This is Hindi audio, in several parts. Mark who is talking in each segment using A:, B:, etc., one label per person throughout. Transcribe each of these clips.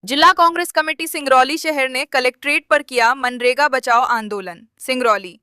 A: जिला कांग्रेस कमेटी सिंगरौली शहर ने कलेक्ट्रेट पर किया मनरेगा बचाओ आंदोलन। सिंगरौली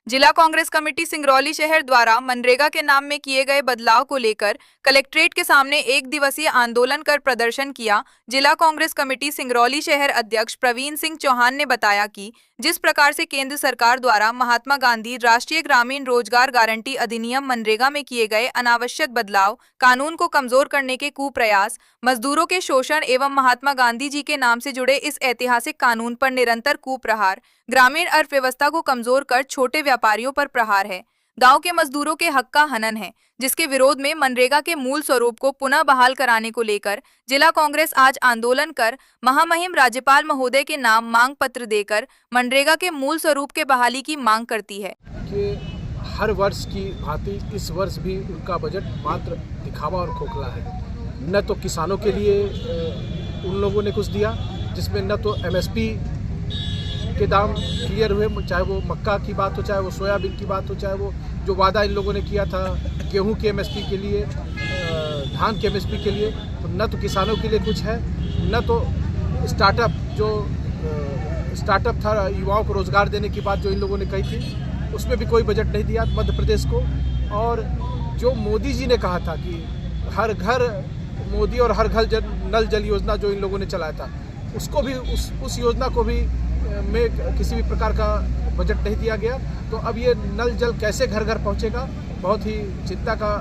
A: जिला कांग्रेस कमेटी सिंगरौली शहर द्वारा मनरेगा के नाम में किए गए बदलाव को लेकर कलेक्ट्रेट के सामने एक दिवसीय आंदोलन कर प्रदर्शन किया। जिला कांग्रेस कमेटी सिंगरौली शहर अध्यक्ष प्रवीण सिंह चौहान ने बताया कि जिस प्रकार से केंद्र सरकार द्वारा महात्मा गांधी राष्ट्रीय ग्रामीण रोजगार गारंटी अधिनियम मनरेगा में किए गए अनावश्यक बदलाव, कानून को कमजोर करने के कुप्रयास, मजदूरों के शोषण एवं महात्मा गांधी जी के नाम से जुड़े इस ऐतिहासिक कानून पर निरंतर कुप्रहार, ग्रामीण अर्थव्यवस्था को कमजोर कर छोटे व्यापारियों पर प्रहार है, गांव के मजदूरों के हक का हनन है, जिसके विरोध में मनरेगा के मूल स्वरूप को पुनः बहाल कराने को लेकर जिला कांग्रेस आज आंदोलन कर महामहिम राज्यपाल महोदय के नाम मांग पत्र देकर मनरेगा के मूल स्वरूप के बहाली की मांग करती है।
B: कि हर वर्ष की भांति इस वर्ष भी उनका बजट मात्र दिखावा और खोखला है। न तो किसानों के लिए उन लोगों ने कुछ दिया, जिसमें न तो एमएसपी के दाम क्लियर हुए, चाहे वो मक्का की बात हो, चाहे वो सोयाबीन की बात हो, चाहे वो जो वादा इन लोगों ने किया था गेहूं के एमएसपी के लिए, धान के एमएसपी के लिए, तो न तो किसानों के लिए कुछ है, न तो स्टार्टअप था, युवाओं को रोज़गार देने की बात जो इन लोगों ने कही थी, उसमें भी कोई बजट नहीं दिया मध्य प्रदेश को। और जो मोदी जी ने कहा था कि हर घर मोदी और हर घर नल जल योजना जो इन लोगों ने चलाया था, उसको भी उस योजना को भी में किसी भी प्रकार का बजट नहीं दिया गया। तो अब ये नल जल कैसे घर घर पहुंचेगा, बहुत ही चिंता का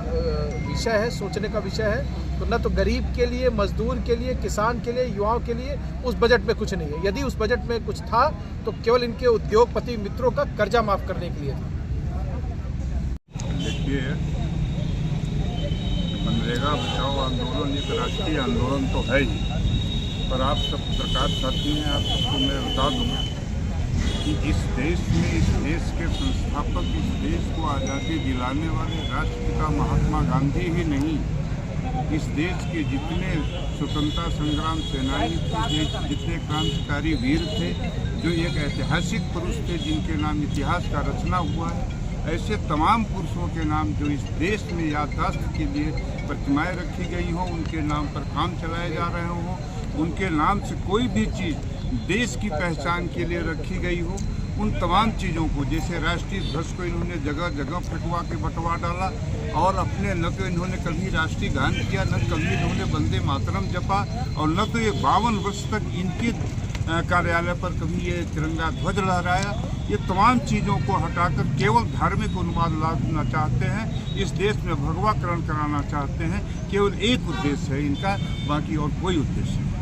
B: विषय है, सोचने का विषय है। तो न तो गरीब के लिए, मजदूर के लिए, किसान के लिए, युवाओं के लिए उस बजट में कुछ नहीं है। यदि उस बजट में कुछ था तो केवल इनके उद्योगपति मित्रों का कर्जा माफ करने के लिए था।
C: देखिए, मनरेगा बचाओ आंदोलन एक राष्ट्रीय आंदोलन तो है ही, पर आप सब पत्रकार साथी हैं, आप सबको मैं बता दूंगा कि इस देश में, इस देश के संस्थापक, इस देश को आज़ादी दिलाने वाले राष्ट्रपिता महात्मा गांधी ही नहीं, इस देश के जितने स्वतंत्रता संग्राम सेनानी थे, जितने क्रांतिकारी वीर थे, जो एक ऐतिहासिक पुरुष थे जिनके नाम इतिहास का रचना हुआ है, ऐसे तमाम पुरुषों के नाम जो इस देश में याददाश्त के लिए प्रतिमाएं रखी गई हों, उनके नाम पर काम चलाए जा रहे हों, उनके नाम से कोई भी चीज़ देश की पहचान के लिए रखी गई हो, उन तमाम चीज़ों को, जैसे राष्ट्रीय ध्वज को इन्होंने जगह जगह फटवा के बंटवा डाला, और अपने न तो इन्होंने कभी राष्ट्रीय गान किया, न कभी इन्होंने वंदे मातरम जपा, और न तो ये 52 वर्ष तक इनके कार्यालय पर कभी ये तिरंगा ध्वज लहराया। ये तमाम चीज़ों को हटाकर केवल धार्मिक उन्माद लाना चाहते हैं, इस देश में भगवाकरण कराना चाहते हैं। केवल एक उद्देश्य है इनका, बाकी और कोई उद्देश्य नहीं।